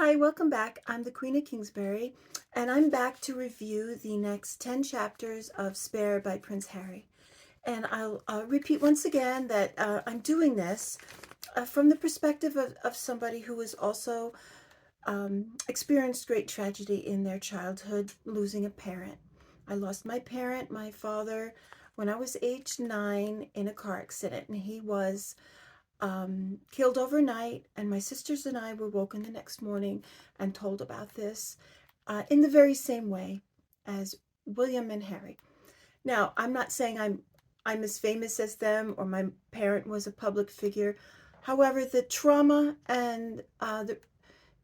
Hi, welcome back. I'm the Queen of Kingsbury, and I'm back to review the next 10 chapters of Spare by Prince Harry. And I'll repeat once again that I'm doing this from the perspective of somebody who has also experienced great tragedy in their childhood, losing a parent. I lost my parent, my father, when I was age 9 in a car accident, and he was killed overnight, and my sisters and I were woken the next morning and told about this in the very same way as William and Harry. Now, I'm not saying I'm as famous as them or my parent was a public figure. However, the trauma and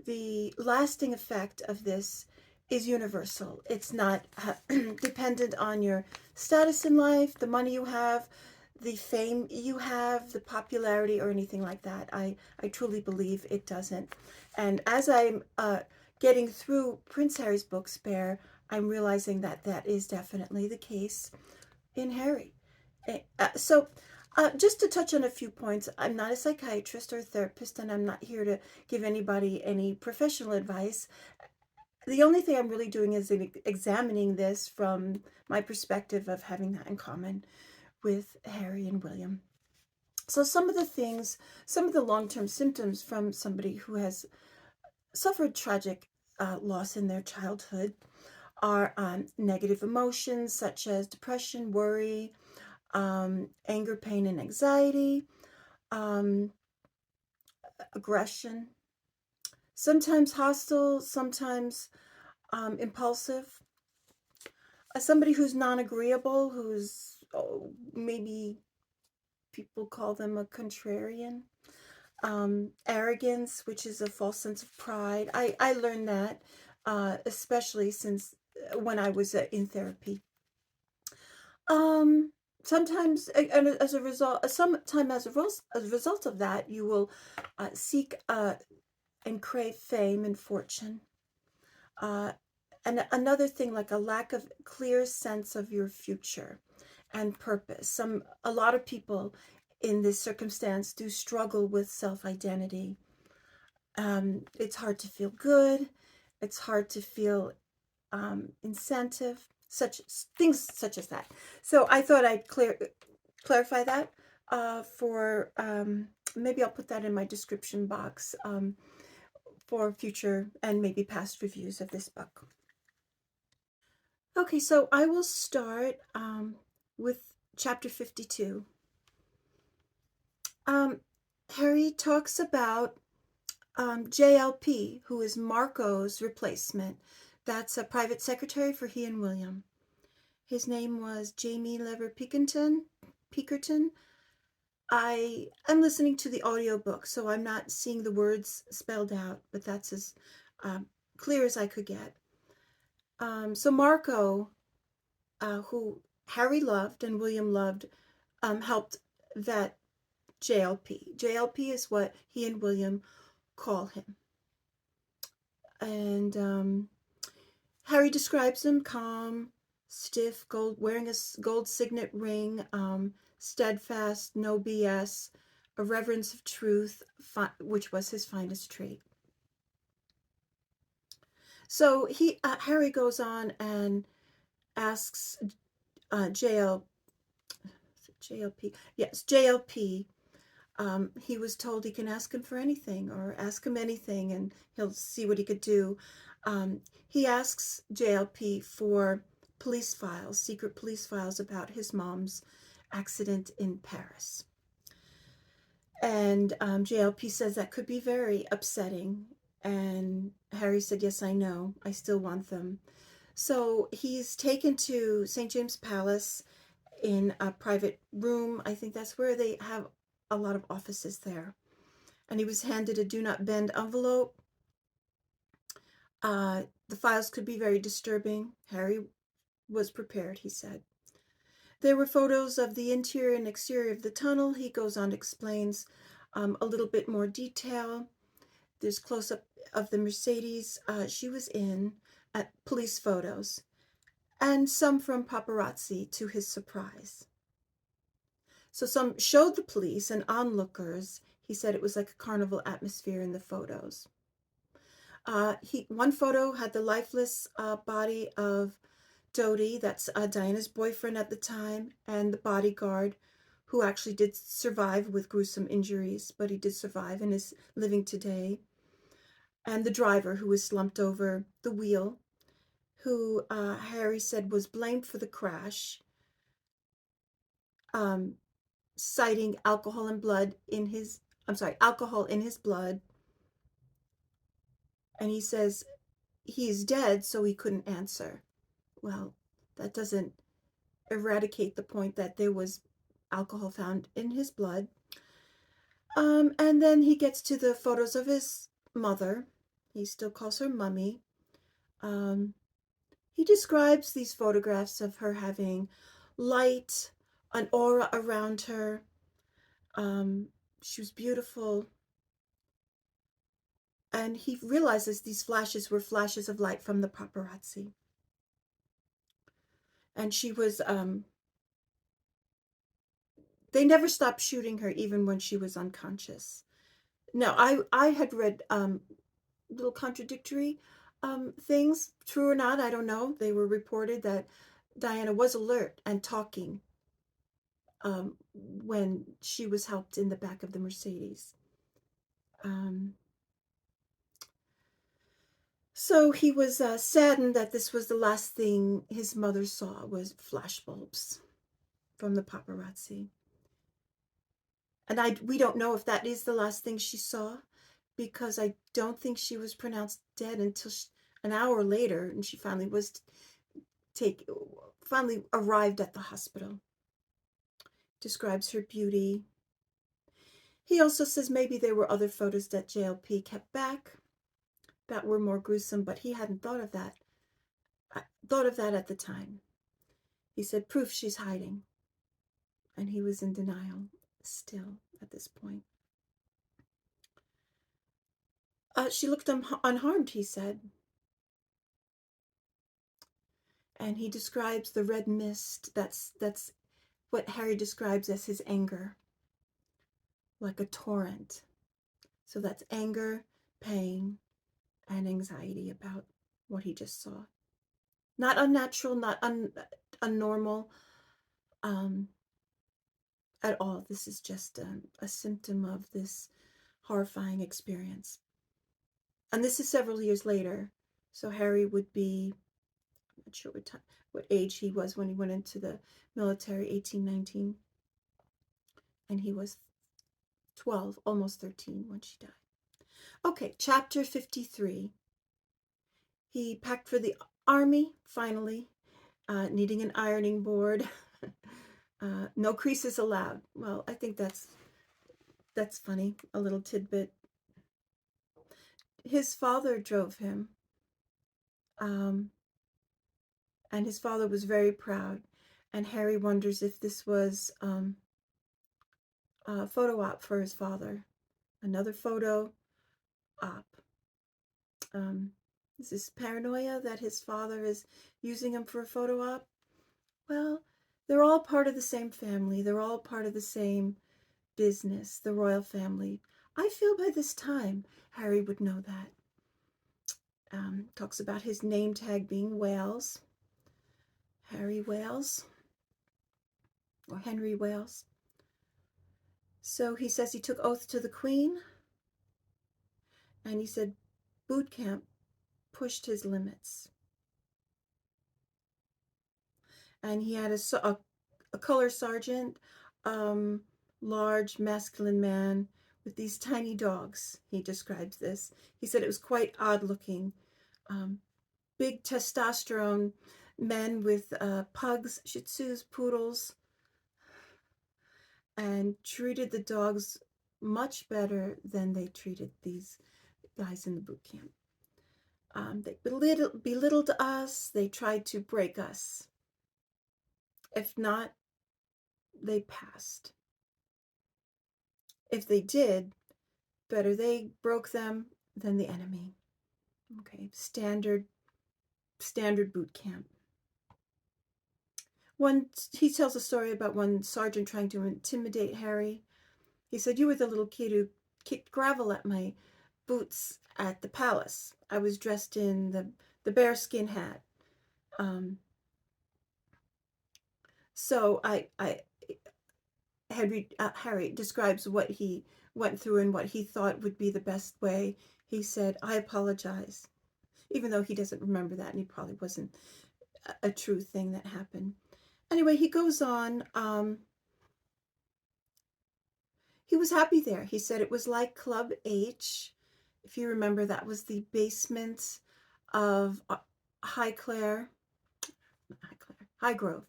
the lasting effect of this is universal. It's not dependent on your status in life, the money you have, the fame you have, the popularity, or anything like that. I truly believe it doesn't. And as I'm getting through Prince Harry's book, Spare, I'm realizing that that is definitely the case in Harry. Just to touch on a few points, I'm not a psychiatrist or a therapist, and I'm not here to give anybody any professional advice. The only thing I'm really doing is examining this from my perspective of having that in common with Harry and William. So some of the long-term symptoms from somebody who has suffered tragic loss in their childhood are negative emotions such as depression, worry, anger, pain, and anxiety, um, aggression, sometimes hostile, sometimes impulsive. Somebody who's non-agreeable, who's maybe people call them a contrarian. Arrogance, which is a false sense of pride. I learned that, especially since when I was in therapy. Um, Sometimes, and as a result, as a result of that, you will seek and crave fame and fortune. Uh, and another thing, like a lack of clear sense of your future and purpose. A lot of people in this circumstance do struggle with self-identity. It's hard to feel good. It's hard to feel incentive, such things such as that. So I thought I'd clarify that for maybe I'll put that in my description box for future and maybe past reviews of this book. Okay, so I will start with chapter 52. Um, Harry talks about JLP, who is Marco's replacement. That's a private secretary for he and William. His name was Jamie Lever Peakerton. I am listening to the audiobook, so I'm not seeing the words spelled out, but that's as clear as I could get. So Marco, who Harry loved and William loved, helped vet JLP. JLP is what he and William call him. And Harry describes him calm, stiff, wearing a gold signet ring, steadfast, no BS, a reverence of truth, which was his finest trait. So Harry goes on and asks JLP, yes, JLP. He was told he can ask him for anything or ask him anything and he'll see what he could do. He asks JLP for police files, secret police files about his mom's accident in Paris. And JLP says that could be very upsetting. And Harry said, yes, I know. I still want them. So he's taken to St. James Palace in a private room. I think that's where they have a lot of offices there. And he was handed a do not bend envelope. The files could be very disturbing. Harry was prepared, he said. There were photos of the interior and exterior of the tunnel. He goes on, explains a little bit more detail. There's close-up of the Mercedes she was in, police photos, and some from paparazzi to his surprise. So some showed the police and onlookers. He said it was like a carnival atmosphere in the photos. One photo had the lifeless body of Dodie, that's Diana's boyfriend at the time, and the bodyguard, who actually did survive with gruesome injuries, but he did survive and is living today. And the driver, who was slumped over the wheel, who Harry said was blamed for the crash, um, citing alcohol in his blood. And he says he's dead, so he couldn't answer. Well, that doesn't eradicate the point that there was alcohol found in his blood. And then he gets to the photos of his mother. He still calls her Mummy. He describes these photographs of her having light, an aura around her. She was beautiful. And he realizes these flashes were flashes of light from the paparazzi. And she was, they never stopped shooting her even when she was unconscious. Now, I had read little contradictory things, true or not, I don't know. They were reported that Diana was alert and talking when she was helped in the back of the Mercedes. So he was saddened that this was the last thing his mother saw was flashbulbs from the paparazzi. And we don't know if that is the last thing she saw, because I don't think she was pronounced dead until an hour later, and she finally finally arrived at the hospital. Describes her beauty. He also says maybe there were other photos that JLP kept back that were more gruesome, but he hadn't thought of that. At the time. He said, proof she's hiding. And he was in denial still at this point. She looked unharmed, he said. And he describes the red mist. That's what Harry describes as his anger, like a torrent. So that's anger, pain, and anxiety about what he just saw. Not unnatural, not unnormal at all. This is just a symptom of this horrifying experience. And this is several years later. So Harry would be, I'm not sure what age he was when he went into the military, 18, 19. And he was 12, almost 13 when she died. Okay, chapter 53. He packed for the army, finally, needing an ironing board. No creases allowed. Well, I think that's funny, a little tidbit. His father drove him, and his father was very proud. And Harry wonders if this was a photo op for his father. Another photo op. Is this paranoia that his father is using him for a photo op? Well, they're all part of the same family. They're all part of the same business, the royal family. I feel by this time Harry would know that. Talks about his name tag being Wales. Harry Wales. Or Henry Wales. So he says he took oath to the Queen. And he said boot camp pushed his limits. And he had a color sergeant, large masculine man with these tiny dogs. He describes this. He said it was quite odd looking. Big testosterone men with pugs, shih tzus, poodles, and treated the dogs much better than they treated these guys in the boot camp. They belittled us. They tried to break us. If not, they passed. If they did, better they broke them than the enemy. Okay, standard boot camp. He tells a story about one sergeant trying to intimidate Harry. He said, "You were the little kid who kicked gravel at my boots at the palace. I was dressed in the bearskin hat. Um, so Harry describes what he went through and what he thought would be the best way. He said, "I apologize," even though he doesn't remember that, and he probably wasn't a true thing that happened. Anyway, he goes on. He was happy there. He said it was like Club H. If you remember, that was the basement of Highgrove,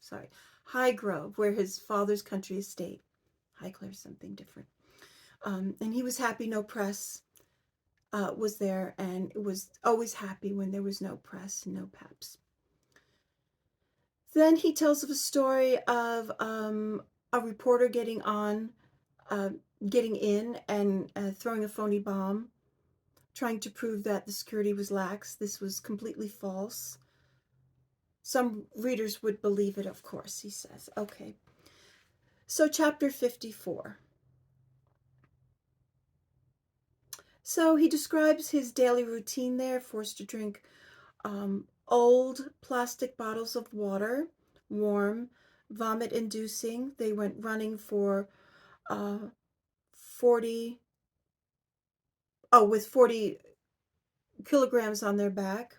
sorry, Highgrove, where his father's country estate. Highclere is something different. And he was happy no press was there, and it was always happy when there was no press and no paps. Then he tells of a story of a reporter getting in and throwing a phony bomb, trying to prove that the security was lax. This was completely false. Some readers would believe it, of course, he says. Okay. So chapter 54. So he describes his daily routine there, forced to drink old plastic bottles of water, warm, vomit-inducing. They went running for 40 with 40 kilograms on their back.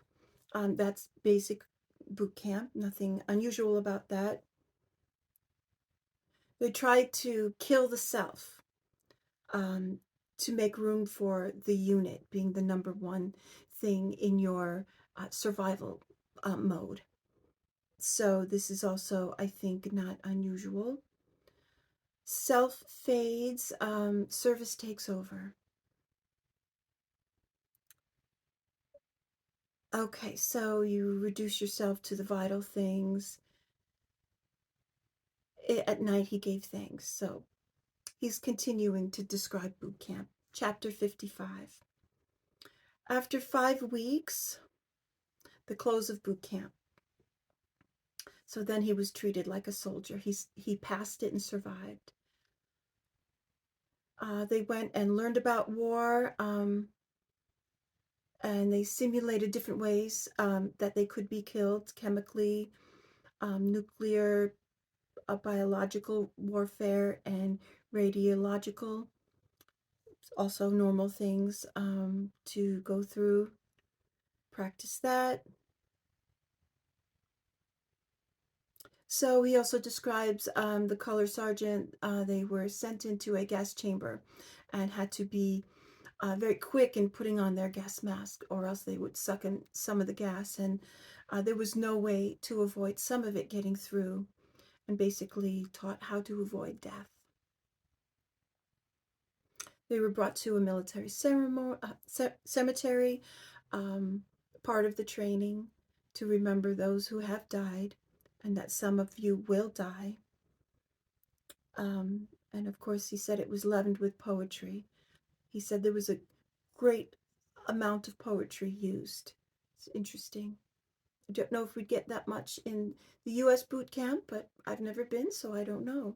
That's basic boot camp, nothing unusual about that. They tried to kill the self to make room for the unit being the number one thing in your survival mode. So this is also, I think, not unusual. Self fades, service takes over. Okay, so you reduce yourself to the vital things. At night, he gave thanks. So he's continuing to describe boot camp. Chapter 55. After 5 weeks, the close of boot camp. So then he was treated like a soldier. He passed it and survived. They went and learned about war, and they simulated different ways that they could be killed chemically, nuclear, biological warfare, and radiological. Also normal things to go through. Practice that. So he also describes the color sergeant. They were sent into a gas chamber and had to be very quick in putting on their gas mask, or else they would suck in some of the gas, and there was no way to avoid some of it getting through, and basically taught how to avoid death. They were brought to a military cemetery, part of the training to remember those who have died, and that some of you will die. And of course, he said it was leavened with poetry. He said there was a great amount of poetry used. It's interesting. I don't know if we'd get that much in the U.S. boot camp, but I've never been, so I don't know.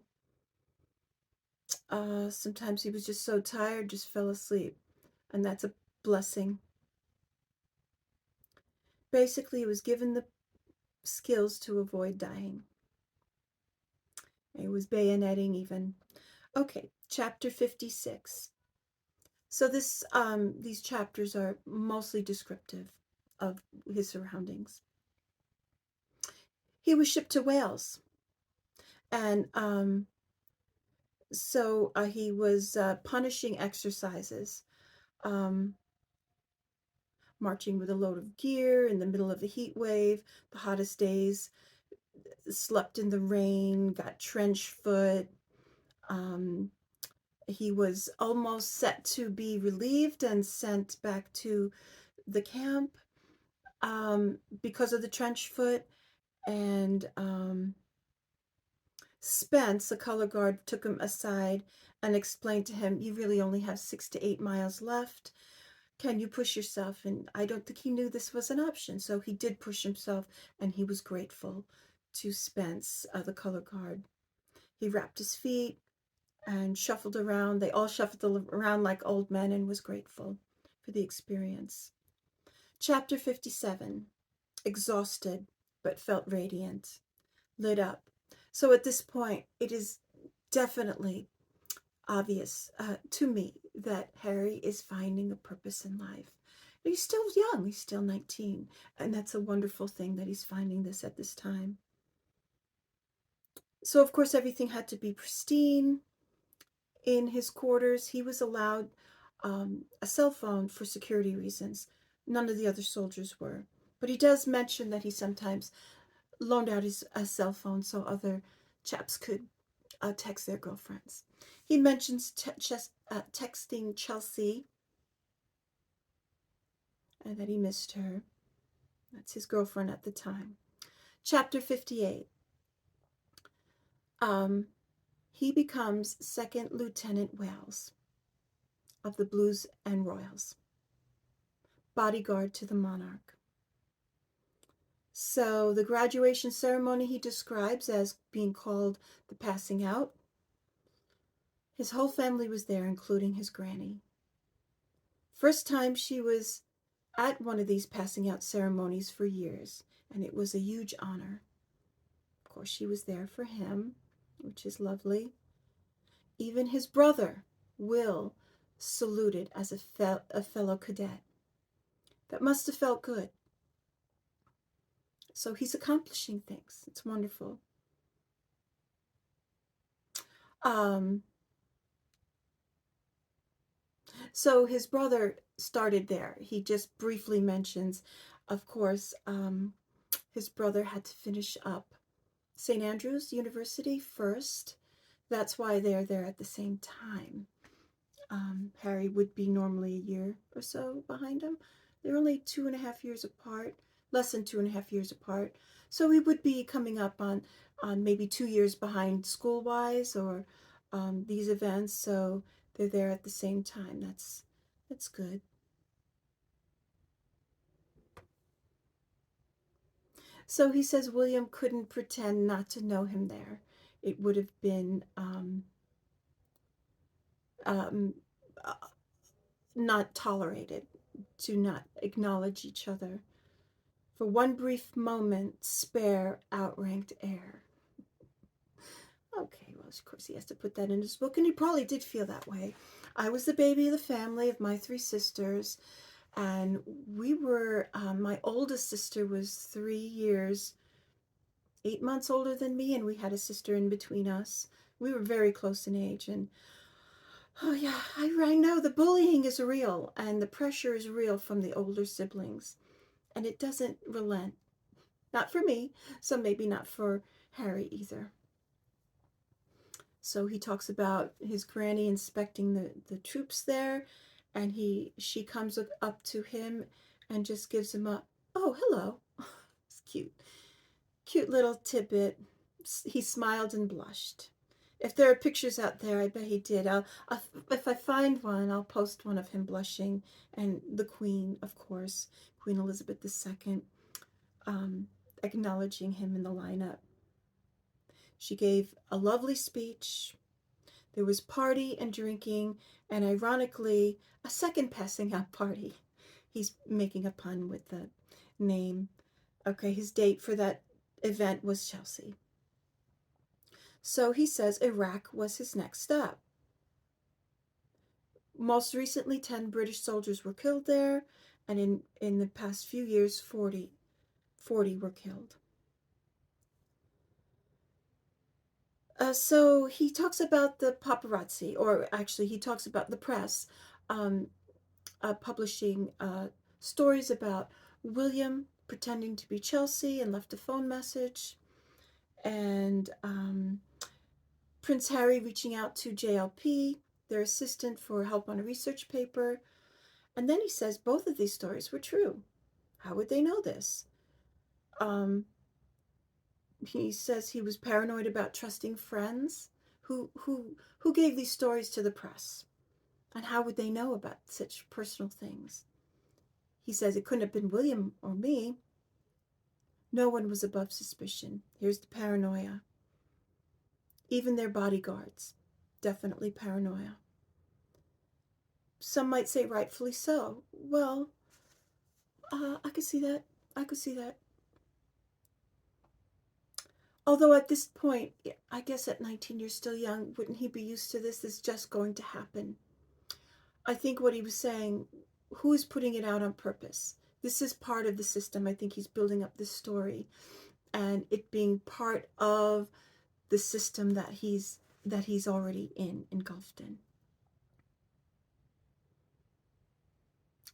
Sometimes he was just so tired, just fell asleep, and that's a blessing. Basically, he was given the skills to avoid dying. He was bayoneting even. Okay, chapter 56. So these chapters are mostly descriptive of his surroundings. He was shipped to Wales, and so he was punishing exercises, marching with a load of gear in the middle of a heat wave, the hottest days, slept in the rain, got trench foot. He was almost set to be relieved and sent back to the camp because of the trench foot. And Spence, the color guard, took him aside and explained to him, "You really only have 6 to 8 miles left. Can you push yourself?" And I don't think he knew this was an option. So he did push himself, and he was grateful to Spence, the color guard. He wrapped his feet and shuffled around. They all shuffled around like old men and was grateful. for the experience. Chapter 57, exhausted but felt radiant, lit up. So at this point, it is definitely obvious to me that Harry is finding a purpose in life. He's still young, he's still 19, and that's a wonderful thing that he's finding this at this time. So, of course, everything had to be pristine in his quarters. He was allowed a cell phone for security reasons. None of the other soldiers were. But he does mention that he sometimes loaned out his cell phone so other chaps could text their girlfriends. He mentions texting Chelsea and that he missed her. That's his girlfriend at the time. Chapter 58. He becomes Second Lieutenant Wales of the Blues and Royals, bodyguard to the monarch. So the graduation ceremony he describes as being called the passing out. His whole family was there, including his granny. First time she was at one of these passing out ceremonies for years, and it was a huge honor. Of course, she was there for him, which is lovely. Even his brother, Will, saluted as a fellow cadet. That must have felt good. So he's accomplishing things. It's wonderful. So his brother started there. He just briefly mentions, of course, his brother had to finish up St. Andrews University first. That's why they're there at the same time. Harry would be normally a year or so behind him. They're only 2.5 years apart, less than 2.5 years apart. So he would be coming up on maybe 2 years behind school-wise or these events. So they're there at the same time. That's good. So he says William couldn't pretend not to know him there. It would have been not tolerated to not acknowledge each other. For one brief moment, spare outranked air. Okay, well, of course he has to put that in his book, and he probably did feel that way. I was the baby of the family of my 3 sisters, and we were, my oldest sister was 3 years, 8 months older than me, and we had a sister in between us. We were very close in age, and oh yeah, I know the bullying is real, and the pressure is real from the older siblings, and it doesn't relent. Not for me, so maybe not for Harry either. So he talks about his granny inspecting the troops there, and she comes up to him and just gives him a, oh, hello. It's cute. Cute little tidbit. He smiled and blushed. If there are pictures out there, I bet he did. If I find one, I'll post one of him blushing, and the Queen, of course, Queen Elizabeth II, acknowledging him in the lineup. She gave a lovely speech. There was party and drinking, and ironically, a second passing out party. He's making a pun with the name. Okay, his date for that event was Chelsea. So he says Iraq was his next stop. Most recently, 10 British soldiers were killed there, and in the past few years, 40 were killed. So he talks about the paparazzi, or actually he talks about the press publishing stories about William pretending to be Chelsea and left a phone message, and Prince Harry reaching out to JLP, their assistant, for help on a research paper. And then he says both of these stories were true. How would they know this? He says he was paranoid about trusting friends. Who gave these stories to the press? And how would they know about such personal things? He says it couldn't have been William or me. No one was above suspicion. Here's the paranoia. Even their bodyguards, definitely paranoia. some might say rightfully so. Well, I could see that. I could see that. Although at this point, I guess at 19 you're still young. Wouldn't he be used to this? This is just going to happen. I think what he was saying, who is putting it out on purpose? This is part of the system. I think he's building up this story and it being part of the system that he's already engulfed in.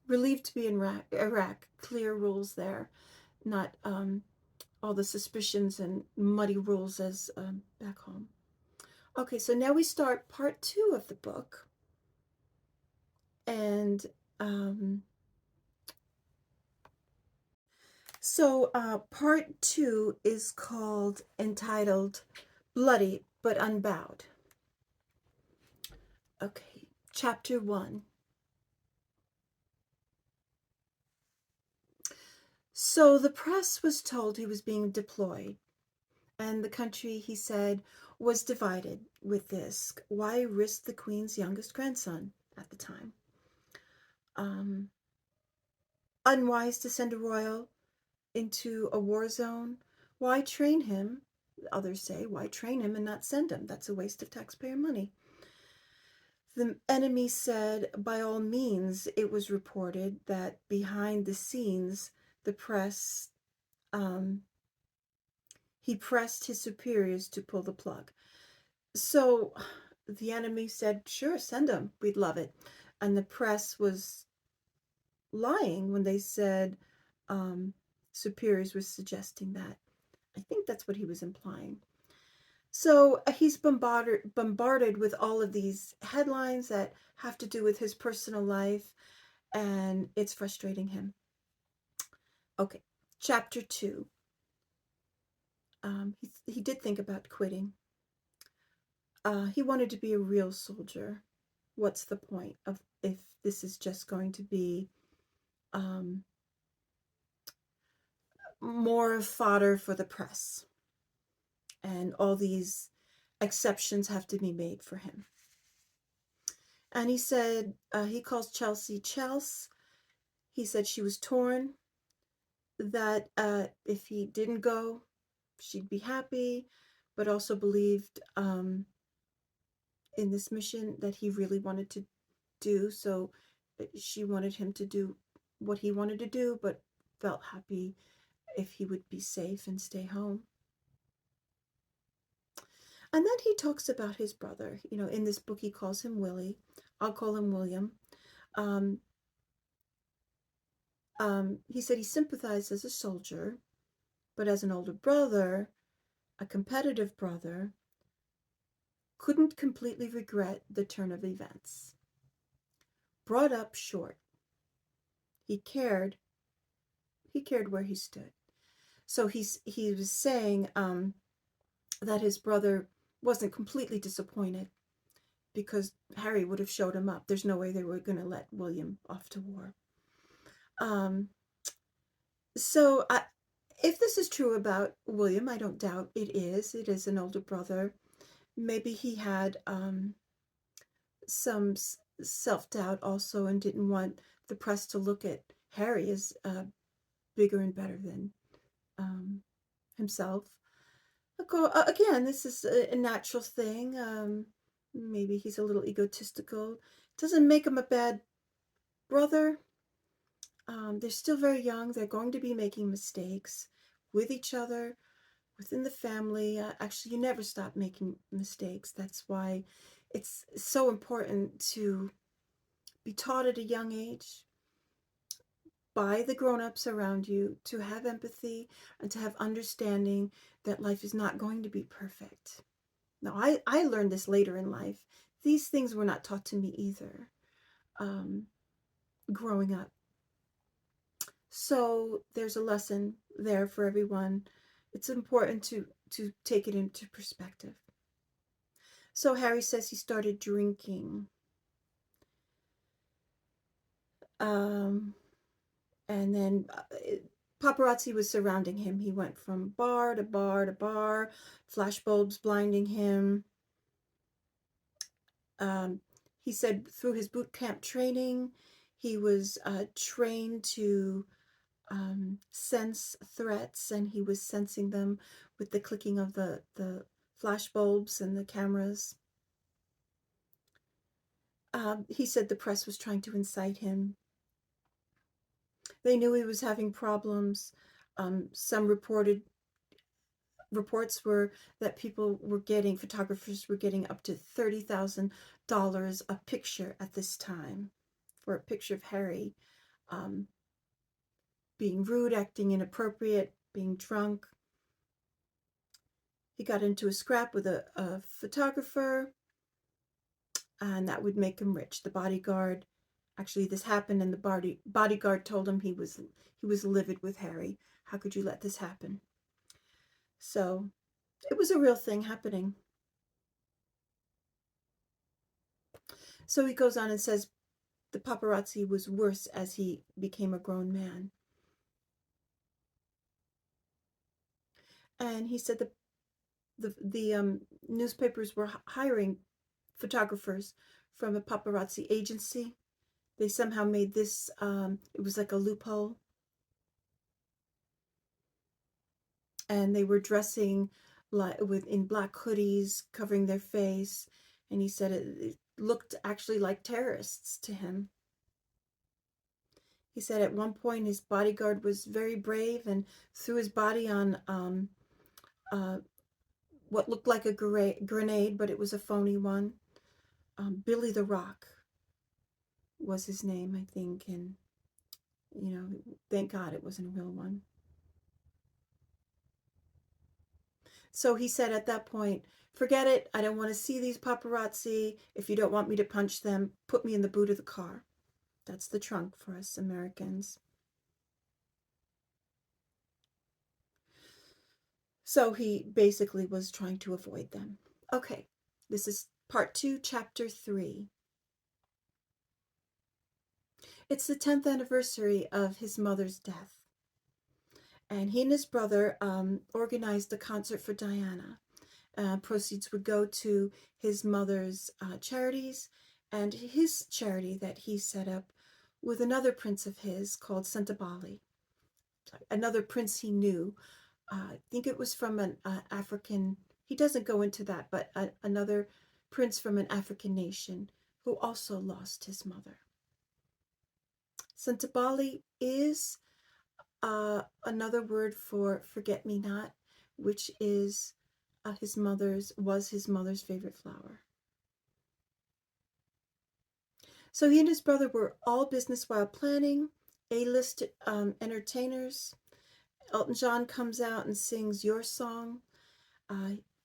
Relieved to be in Iraq. Clear rules there, not all the suspicions and muddy rules as back home. Okay, so now we start part 2 of the book. And so part 2 is entitled Bloody but Unbowed. Okay, chapter 1. So the press was told he was being deployed, and the country, he said, was divided with this. Why risk the Queen's youngest grandson at the time? Unwise to send a royal into a war zone. Why train him? Others say, why train him and not send him? That's a waste of taxpayer money. The enemy said, by all means, it was reported that behind the scenes, the press, he pressed his superiors to pull the plug. So the enemy said, sure, send him. We'd love it. And the press was lying when they said superiors were suggesting that. I think that's what he was implying. So he's bombarded with all of these headlines that have to do with his personal life, and it's frustrating him. Okay, chapter 2. He did think about quitting. He wanted to be a real soldier. What's the point of if this is just going to be more fodder for the press, and all these exceptions have to be made for him? And he said, he calls Chelsea Chels. He said she was torn, that if he didn't go, she'd be happy, but also believed in this mission that he really wanted to do. So she wanted him to do what he wanted to do, but felt happy if he would be safe and stay home. And then he talks about his brother. You know, in this book, he calls him Willie. I'll call him William. He said he sympathized as a soldier, but as an older brother, a competitive brother, couldn't completely regret the turn of events. Brought up short. He cared where he stood. So he was saying that his brother wasn't completely disappointed because Harry would have showed him up. There's no way they were going to let William off to war. So if this is true about William, I don't doubt it is. It is an older brother. Maybe he had some self-doubt also and didn't want the press to look at Harry as bigger and better than himself. Again, this is a natural thing. Maybe he's a little egotistical. Doesn't make him a bad brother. They're still very young. They're going to be making mistakes with each other, within the family. Actually, you never stop making mistakes. That's why it's so important to be taught at a young age by the grown-ups around you to have empathy and to have understanding that life is not going to be perfect. Now, I learned this later in life. These things were not taught to me either growing up. So there's a lesson there for everyone. It's important to take it into perspective. So Harry says he started drinking. And then paparazzi was surrounding him. He went from bar to bar to bar, flashbulbs blinding him. He said through his boot camp training, he was trained to sense threats, and he was sensing them with the clicking of the flash bulbs and the cameras. He said the press was trying to incite him. They knew he was having problems. Some reports were that photographers were getting up to $30,000 a picture at this time for a picture of Harry being rude, acting inappropriate, being drunk. He got into a scrap with a photographer, and that would make him rich. The bodyguard, actually this happened, and the bodyguard told him he was livid with Harry. How could you let this happen? So it was a real thing happening. So he goes on and says the paparazzi was worse as he became a grown man. And he said the newspapers were hiring photographers from a paparazzi agency. They somehow made this, it was like a loophole. And they were dressing in black hoodies, covering their face. And he said it looked actually like terrorists to him. He said at one point his bodyguard was very brave and threw his body on what looked like a grenade, but it was a phony one. Billy the Rock was his name, I think, and thank God it wasn't a real one. So he said at that point, forget it, I don't want to see these paparazzi. If you don't want me to punch them, put me in the boot of the car. That's the trunk for us Americans. So he basically was trying to avoid them. Okay, this is part 2, chapter 3. It's the 10th anniversary of his mother's death. And he and his brother organized a concert for Diana. Proceeds would go to his mother's charities and his charity that he set up with another prince of his called Sentabali, another prince he knew. I think it was from an African, he doesn't go into that, but another prince from an African nation who also lost his mother. Sentabali is another word for forget-me-not, which is his mother's favorite flower. So he and his brother were all business while planning, A-list entertainers. Elton John comes out and sings Your Song.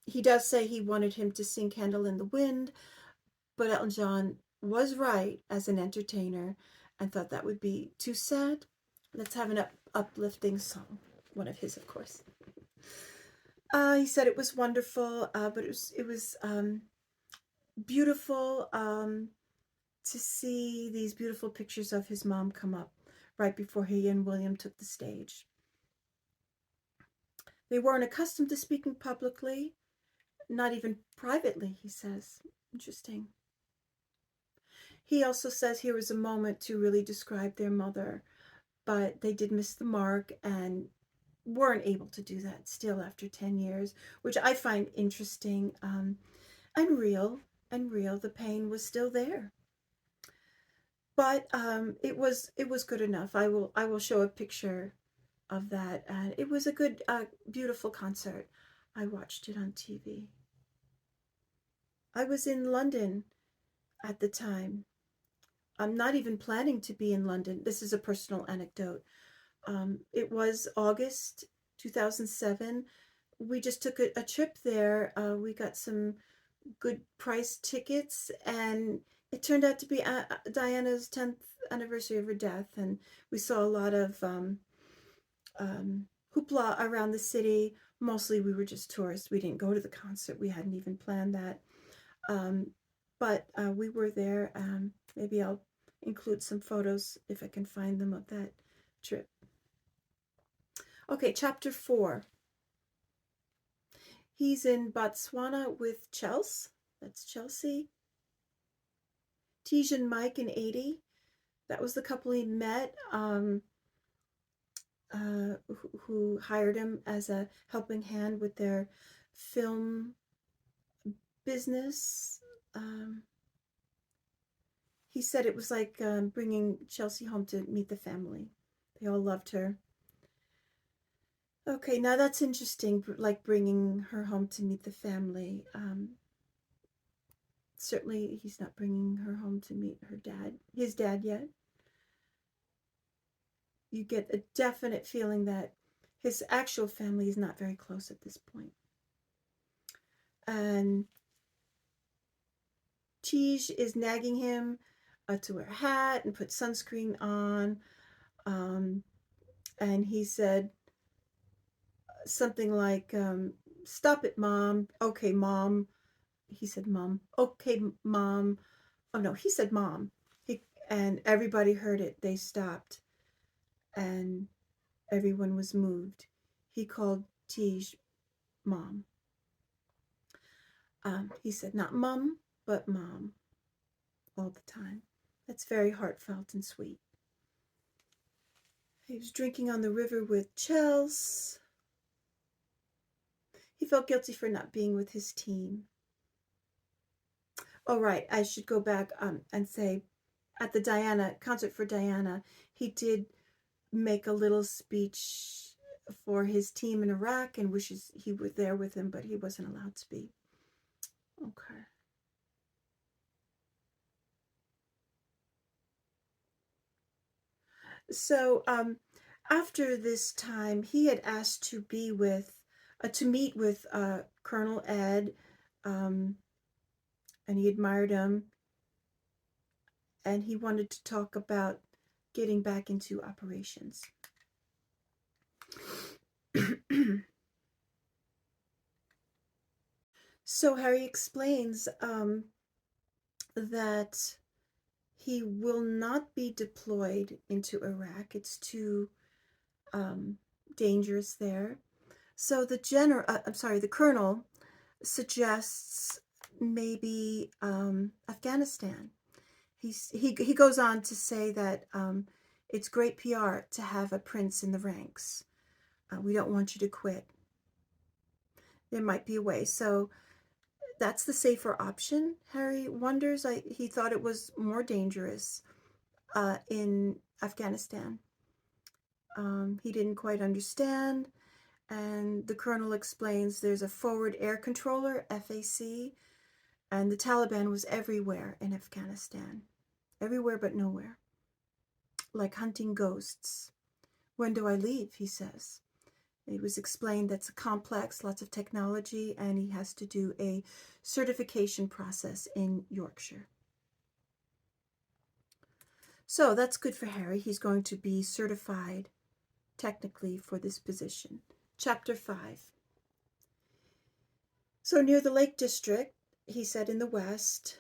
He does say he wanted him to sing Candle in the Wind, but Elton John was right as an entertainer and thought that would be too sad. Let's have an uplifting song, one of his, of course. He said it was wonderful, but it was beautiful to see these beautiful pictures of his mom come up right before he and William took the stage. They weren't accustomed to speaking publicly, not even privately, he says. Interesting. He also says here was a moment to really describe their mother, but they did miss the mark and weren't able to do that still after 10 years, which I find interesting and real. The pain was still there. But it was good enough. I will show a picture of that. And it was a good, beautiful concert. I watched it on TV. I was in London at the time. I'm not even planning to be in London. This is a personal anecdote. It was August 2007. We just took a trip there. We got some good price tickets, and it turned out to be Diana's 10th anniversary of her death, and we saw a lot of hoopla around the city. Mostly we were just tourists. We didn't go to the concert. We hadn't even planned that. But we were there. Maybe I'll include some photos if I can find them of that trip. Okay, chapter 4. He's in Botswana with Chelsea. That's Chelsea. Tej and Mike in 80. That was the couple he met, who hired him as a helping hand with their film business. He said it was like bringing Chelsea home to meet the family. They all loved her. Okay, now that's interesting, like bringing her home to meet the family. Certainly he's not bringing her home to meet his dad yet. You get a definite feeling that his actual family is not very close at this point. And Tej is nagging him to wear a hat and put sunscreen on. And he said something like, stop it, Mom. Okay, Mom. He said, Mom. Okay, Mom. Oh, no, he said, Mom. And everybody heard it. They stopped. And everyone was moved. He called Tej Mom. He said, not Mum, but Mom, all the time. That's very heartfelt and sweet. He was drinking on the river with Chels. He felt guilty for not being with his team. Oh, right, I should go back and say, at the concert for Diana, he did make a little speech for his team in Iraq and wishes he were there with him, but he wasn't allowed to be. Okay. So after this time, he had asked to meet with Colonel Ed, and he admired him, and he wanted to talk about getting back into operations. So Harry explains that he will not be deployed into Iraq. It's too dangerous there. So the colonel suggests maybe Afghanistan. He goes on to say that it's great PR to have a prince in the ranks. We don't want you to quit. There might be a way. So that's the safer option. Harry wonders. He thought it was more dangerous in Afghanistan. He didn't quite understand. And the colonel explains there's a forward air controller, FAC, and the Taliban was everywhere in Afghanistan. Everywhere but nowhere. Like hunting ghosts. When do I leave, he says. It was explained that's a complex, lots of technology, and he has to do a certification process in Yorkshire. So that's good for Harry. He's going to be certified technically for this position. Chapter 5. So near the Lake District, he said, in the west,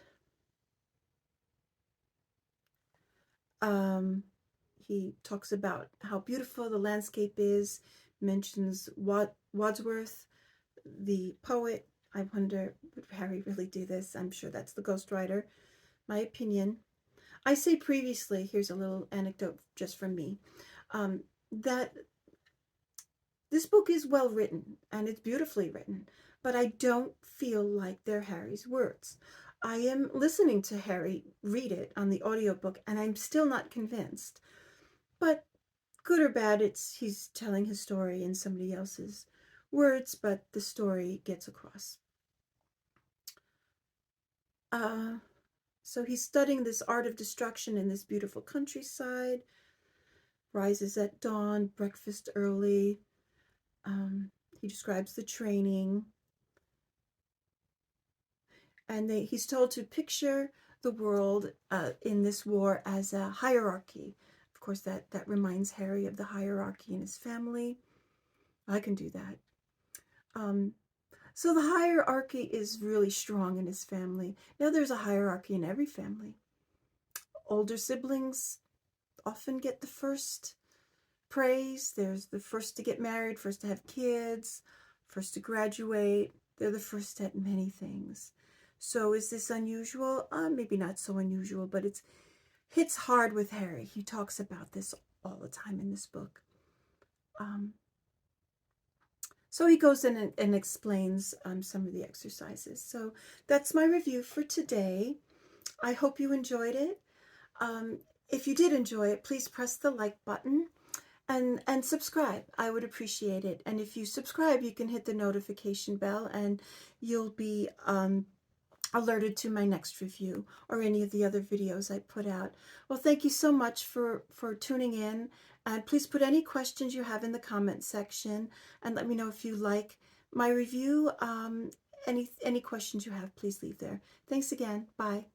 he talks about how beautiful the landscape is, mentions Wordsworth, the poet. I wonder, would Harry really do this? I'm sure that's the ghostwriter. My opinion. I say previously, here's a little anecdote just from me, that this book is well written and it's beautifully written, but I don't feel like they're Harry's words. I am listening to Harry read it on the audiobook and I'm still not convinced. But good or bad, he's telling his story in somebody else's words, but the story gets across. So he's studying this art of destruction in this beautiful countryside. Rises at dawn, breakfast early. He describes the training. And he's told to picture the world in this war as a hierarchy. Of course, that reminds Harry of the hierarchy in his family. I can do that. So the hierarchy is really strong in his family. Now, there's a hierarchy in every family. Older siblings often get the first praise. There's the first to get married, first to have kids, first to graduate. They're the first at many things. So is this unusual? Maybe not so unusual, but it hits hard with Harry. He talks about this all the time in this book. So he goes in and explains some of the exercises. So that's my review for today. I hope you enjoyed it. If you did enjoy it, please press the like button and subscribe. I would appreciate it. And if you subscribe, you can hit the notification bell and you'll be alerted to my next review or any of the other videos I put out. Well, thank you so much for tuning in, and please put any questions you have in the comment section and let me know if you like my review. Any questions you have, please leave there. Thanks again. Bye.